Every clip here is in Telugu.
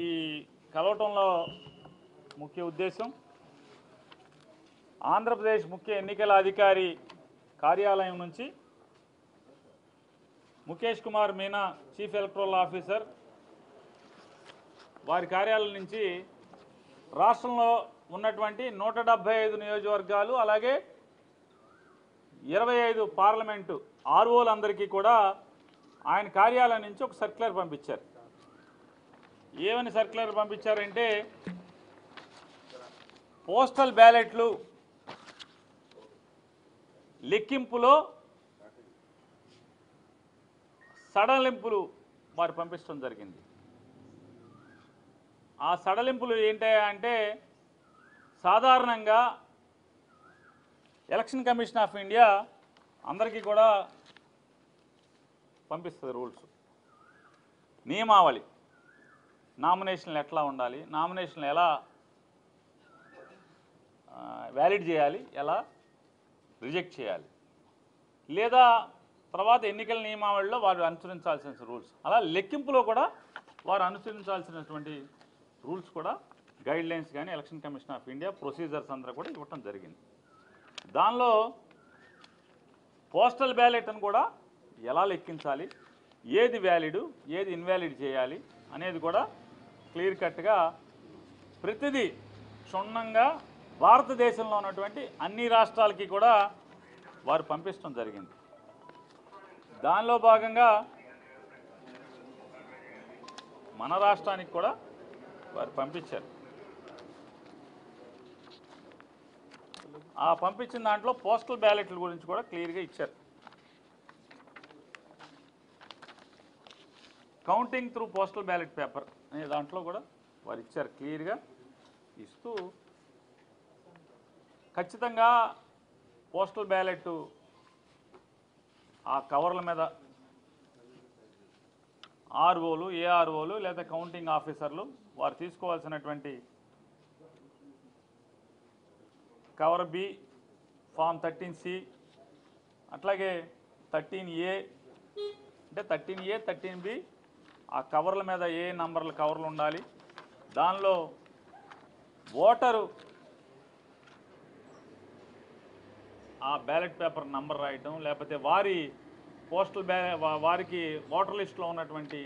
ఈ కలవటంలో ముఖ్య ఉద్దేశం ఆంధ్రప్రదేశ్ ముఖ్య ఎన్నికల అధికారి కార్యాలయం నుంచి Mukesh Kumar Meena chief electoral officer వారి కార్యాలయం నుంచి రాష్ట్రంలో ఉన్నటువంటి 175 నియోజకవర్గాలు అలాగే 25 పార్లమెంటు ఆర్ఓలందరికీ కూడా ఆయన కార్యాలయం నుంచి ఒక సర్క్యులర్ పంపించారు. ఏమని సర్క్యులర్ పంపించారంటే పోస్టల్ బ్యాలెట్లు లెక్కింపులో సడలింపులు వారు పంపించడం జరిగింది. ఆ సడలింపులు ఏంటంటే సాధారణంగా ఎలక్షన్ కమిషన్ ఆఫ్ ఇండియా అందరికీ కూడా పంపిస్తుంది రూల్స్, నియమావళి, నామినేషన్లు ఎట్లా ఉండాలి, నామినేషన్లు ఎలా వ్యాలిడ్ చేయాలి, ఎలా రిజెక్ట్ చేయాలి, లేదా తర్వాత ఎన్నికల నియమావళిలో వారు అనుసరించాల్సిన రూల్స్, అలా లెక్కింపులో కూడా వారు అనుసరించాల్సినటువంటి రూల్స్ కూడా గైడ్ లైన్స్ కానీ election commission of India procedures అందరూ కూడా ఇవ్వటం జరిగింది. దానిలో పోస్టల్ బ్యాలెట్ అని కూడా ఎలా లెక్కించాలి, ఏది వ్యాలిడ్ ఏది ఇన్వాలిడ్ చేయాలి అనేది కూడా క్లియర్ కట్గా ప్రతిదీ క్షుణ్ణంగా భారతదేశంలో ఉన్నటువంటి అన్ని రాష్ట్రాలకి కూడా వారు పంపించడం జరిగింది. దానిలో భాగంగా మన రాష్ట్రానికి కూడా వారు పంపించారు. ఆ పంపించిన దాంట్లో పోస్టల్ బ్యాలెట్ల గురించి కూడా క్లియర్గా ఇచ్చారు. Counting through postal ballot paper అనే దాంట్లో కూడా వారు ఇచ్చారు. క్లియర్గా ఇస్తూ ఖచ్చితంగా పోస్టల్ బ్యాలెట్ ఆ కవర్ల మీద ఆర్ఓలు, ఏఆర్ఓలు లేదా కౌంటింగ్ ఆఫీసర్లు వారు తీసుకోవాల్సినటువంటి కవర్ బి, ఫామ్ 13C, అట్లాగే 13A అంటే 13A 13B ఆ కవర్ల మీద ఏ నంబర్ల కవర్లు ఉండాలి, దానిలో ఓటరు ఆ బ్యాలెట్ పేపర్ నంబర్ రాయటం, లేకపోతే వారి పోస్టల్ వారికి ఓటర్ లిస్టులో ఉన్నటువంటి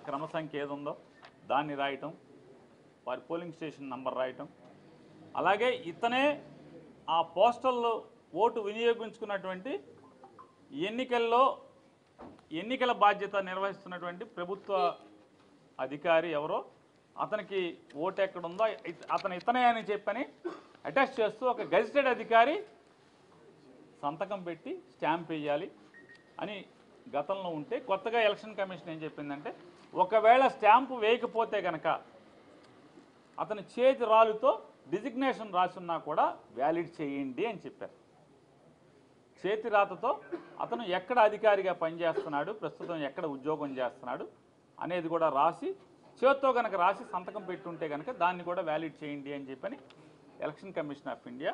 క్రమ సంఖ్య ఏది ఉందో దాన్ని రాయటం, వారి పోలింగ్ స్టేషన్ నంబర్ రాయటం, అలాగే ఇతనే ఆ పోస్టల్లో ఓటు వినియోగించుకున్నటువంటి ఎన్నికల బాధ్యత నిర్వహిస్తున్నటువంటి ప్రభుత్వ అధికారి ఎవరో అతనికి ఓటు ఎక్కడుందో ఇతనే అని చెప్పని అటాచ్ చేస్తూ ఒక గెజిటెడ్ అధికారి సంతకం పెట్టి స్టాంప్ వేయాలి అని గతంలో ఉంటే, కొత్తగా ఎలక్షన్ కమిషన్ ఏం చెప్పిందంటే ఒకవేళ స్టాంపు వేయకపోతే కనుక అతని చేతి రాలుతో డిజిగ్నేషన్ రాసున్నా కూడా వ్యాలిడ్ చేయండి అని చెప్పారు. చేతి రాతతో అతను ఎక్కడ అధికారిగా పనిచేస్తున్నాడు, ప్రస్తుతం ఎక్కడ ఉద్యోగం చేస్తున్నాడు అనేది కూడా రాసి చేత్తో కనుక రాసి సంతకం పెట్టుంటే కనుక దాన్ని కూడా వ్యాలిడ్ చేయండి అని చెప్పని ఎలక్షన్ కమిషన్ ఆఫ్ ఇండియా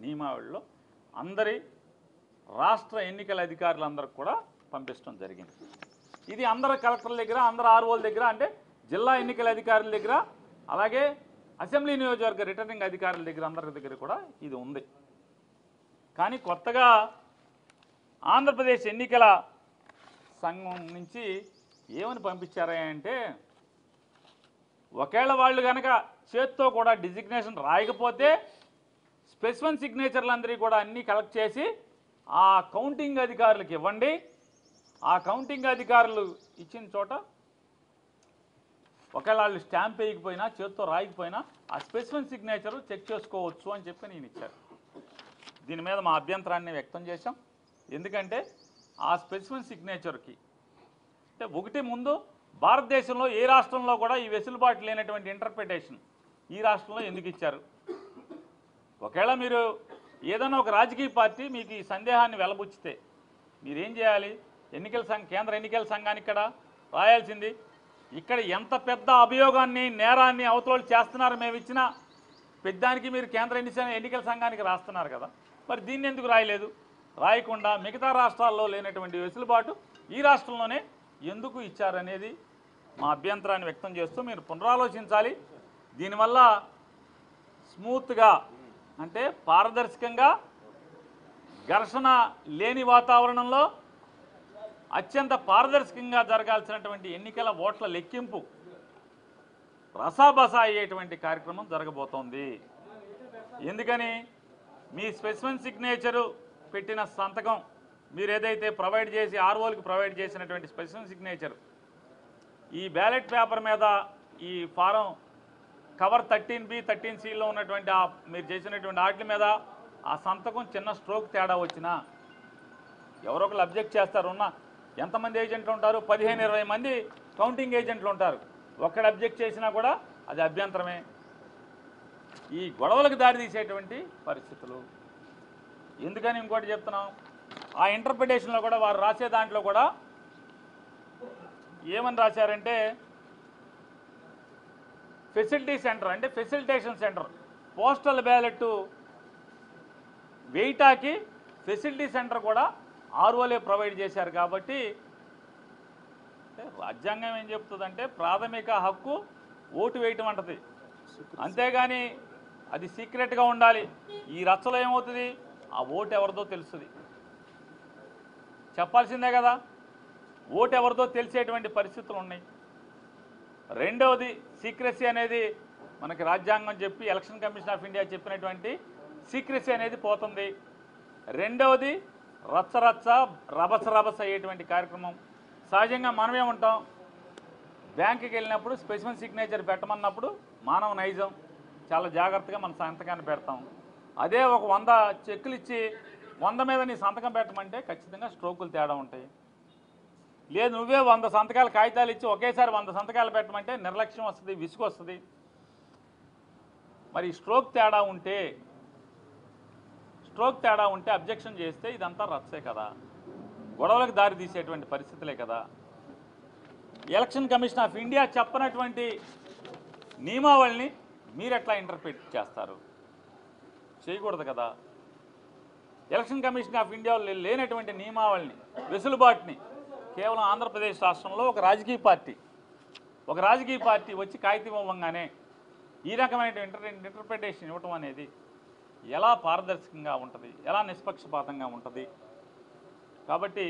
నియమావళిలో అందరి రాష్ట్ర ఎన్నికల అధికారులందరికీ కూడా పంపించడం జరిగింది. ఇది అందరు కలెక్టర్ల దగ్గర, అందరు ఆర్ఓల దగ్గర, అంటే జిల్లా ఎన్నికల అధికారుల దగ్గర, అలాగే అసెంబ్లీ నియోజకవర్గ రిటర్నింగ్ అధికారుల దగ్గర అందరి దగ్గర కూడా ఇది ఉంది. కానీ కొత్తగా ఆంధ్రప్రదేశ్ ఎన్నికల సంఘం నుంచి ఏమని పంపించారా అంటే ఒకవేళ వాళ్ళు కనుక చేత్తో కూడా డిజిగ్నేషన్ రాయకపోతే స్పెసిఫిక్ సిగ్నేచర్లందరికీ కూడా అన్నీ కలెక్ట్ చేసి ఆ కౌంటింగ్ అధికారులకు ఇవ్వండి. ఆ కౌంటింగ్ అధికారులు ఇచ్చిన చోట ఒకవేళ వాళ్ళు స్టాంప్ వేయకపోయినా చేత్తో రాయకపోయినా ఆ స్పెసిఫిక్ సిగ్నేచరు చెక్ చేసుకోవచ్చు అని చెప్పి నేను ఇచ్చారు. దీని మీద మా అభ్యంతరాన్ని వ్యక్తం చేశాం. ఎందుకంటే ఆ స్పెసిఫిక్ సిగ్నేచర్కి అంటే ఒకటి ముందు భారతదేశంలో ఏ రాష్ట్రంలో కూడా ఈ వెసులుబాటు లేనటువంటి ఇంటర్ప్రిటేషన్ ఈ రాష్ట్రంలో ఎందుకు ఇచ్చారు? ఒకవేళ మీరు ఏదైనా ఒక రాజకీయ పార్టీ మీకు ఈ సందేహాన్ని వెలబుచ్చితే మీరేం చేయాలి? కేంద్ర ఎన్నికల సంఘానికి ఇక్కడ రాయాల్సింది, ఇక్కడ ఎంత పెద్ద అభియోగాన్ని నేరాన్ని అవతల చేస్తున్నారు మేము ఇచ్చిన పెద్దానికి మీరు కేంద్ర ఎన్నికల సంఘానికి రాస్తున్నారు కదా, మరి దీన్ని ఎందుకు రాయలేదు? రాయకుండా మిగతా రాష్ట్రాల్లో లేనటువంటి వెసులుబాటు ఈ రాష్ట్రంలోనే ఎందుకు ఇచ్చారనేది మా అభ్యంతరాన్ని వ్యక్తం చేస్తూ మీరు పునరాలోచించాలి. దీనివల్ల స్మూత్గా అంటే పారదర్శకంగా ఘర్షణ లేని వాతావరణంలో అత్యంత పారదర్శకంగా జరగాల్సినటువంటి ఎన్నికల ఓట్ల లెక్కింపు రసాబసా అయ్యేటువంటి కార్యక్రమం జరగబోతోంది. ఎందుకని మీ స్పెసిఫిక్ సిగ్నేచరు పెట్టిన సంతకం మీరు ఏదైతే ప్రొవైడ్ చేసి ఆర్ఓలకు ప్రొవైడ్ చేసినటువంటి స్పెసిఫిక్ సిగ్నేచర్ ఈ బ్యాలెట్ పేపర్ మీద ఈ ఫారం కవర్ 13B 13Cలో ఉన్నటువంటి మీరు చేసినటువంటి వాటి మీద ఆ సంతకం చిన్న స్ట్రోక్ తేడా వచ్చినా ఎవరో ఒకరు అబ్జెక్ట్ చేస్తారు. ఎంతమంది ఏజెంట్లు ఉంటారు? 15-20 మంది కౌంటింగ్ ఏజెంట్లు ఉంటారు. ఒక్కడు అబ్జెక్ట్ చేసినా కూడా అది అభ్యంతరమే. ఈ గొడవలకు దారితీసేటువంటి పరిస్థితులు. ఎందుకని ఇంకోటి చెప్తున్నాం, ఆ ఇంటర్ప్రిటేషన్లో కూడా వారు రాసే దాంట్లో కూడా ఏమని రాశారంటే ఫెసిలిటీ సెంటర్ అంటే ఫెసిలిటేషన్ సెంటర్. పోస్టల్ బ్యాలెట్ వెయిటాకి ఫెసిలిటీ సెంటర్ కూడా ఆర్ఓలే ప్రొవైడ్ చేశారు. కాబట్టి రాజ్యాంగం ఏం చెప్తుందంటే ప్రాథమిక హక్కు ఓటు వేయటం అంటది, అంతేగాని అది సీక్రెట్గా ఉండాలి. ఈ రచ్చలో ఏమవుతుంది, ఆ ఓటు ఎవరిదో తెలుస్తుంది, చెప్పాల్సిందే కదా. ఓటు ఎవరిదో తెలిసేటువంటి పరిస్థితులు ఉన్నాయి. రెండవది సీక్రెసీ అనేది మనకి రాజ్యాంగం చెప్పి ఎలక్షన్ కమిషన్ ఆఫ్ ఇండియా చెప్పినటువంటి సీక్రెసీ అనేది పోతుంది. రెండవది రచ్చరచ్చ రభస అయ్యేటువంటి కార్యక్రమం. సహజంగా మనమే ఉంటాం, బ్యాంకుకి వెళ్ళినప్పుడు స్పెసిఫిక్ సిగ్నేచర్ పెట్టమన్నప్పుడు మానవ నైజం చాలా జాగ్రత్తగా మన సంతకాన్ని పెడతాం. అదే ఒక 100 చెక్కులు ఇచ్చి 100 మీద నీ సంతకం పెట్టమంటే ఖచ్చితంగా స్ట్రోకులు తేడా ఉంటాయి. లేదు నువ్వే 100 సంతకాలు కాగితాలు ఇచ్చి ఒకేసారి 100 సంతకాలు పెట్టమంటే నిర్లక్ష్యం వస్తుంది, విసుగు వస్తుంది. మరి స్ట్రోక్ తేడా ఉంటే అబ్జెక్షన్ చేస్తే ఇదంతా రచ్చే కదా, గొడవలకు దారి తీసేటువంటి పరిస్థితులే కదా. ఎలక్షన్ కమిషన్ ఆఫ్ ఇండియా చెప్పనటువంటి నియమావళిని మీరు ఎట్లా ఇంటర్ప్రిట్ చేస్తారు? చేయకూడదు కదా. ఎలక్షన్ కమిషన్ ఆఫ్ ఇండియా లేనటువంటి నియమావళిని, వెసులుబాటుని కేవలం ఆంధ్రప్రదేశ్ రాష్ట్రంలో ఒక రాజకీయ పార్టీ వచ్చి కాగితం ఇవ్వగానే ఈ రకమైన ఇంటర్ప్రిటేషన్ ఇవ్వటం అనేది ఎలా పారదర్శకంగా ఉంటుంది, ఎలా నిష్పక్షపాతంగా ఉంటుంది? కాబట్టి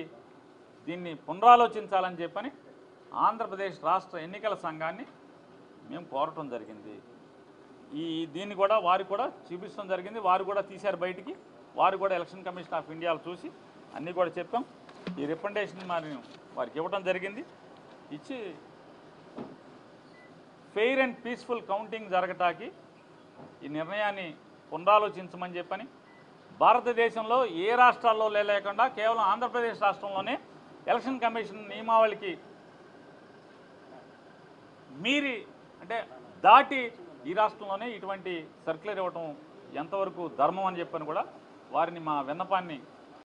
దీన్ని పునరాలోచించాలని చెప్పని ఆంధ్రప్రదేశ్ రాష్ట్ర ఎన్నికల సంఘాన్ని మేము కోరటం జరిగింది. దీన్ని కూడా వారు కూడా చూపించడం జరిగింది. వారు కూడా తీశారు బయటికి. వారు కూడా ఎలక్షన్ కమిషన్ ఆఫ్ ఇండియాలో చూసి అన్నీ కూడా చెప్పాం. ఈ రిప్రజెంటేషన్ మరి వారికి ఇవ్వడం జరిగింది. ఇచ్చి ఫెయిర్ అండ్ పీస్ఫుల్ కౌంటింగ్ జరగటానికి ఈ నిర్ణయాన్ని పునరాలోచించమని చెప్పని, భారతదేశంలో ఏ రాష్ట్రాల్లో లేకుండా కేవలం ఆంధ్రప్రదేశ్ రాష్ట్రంలోనే ఎలక్షన్ కమిషన్ నియమావళికి మీరి అంటే దాటి ఈ రాష్ట్రంలోనే ఇటువంటి సర్క్యులర్ ఇవ్వటం ఎంతవరకు ధర్మం అని చెప్పని కూడా వారిని మా విన్నపాన్ని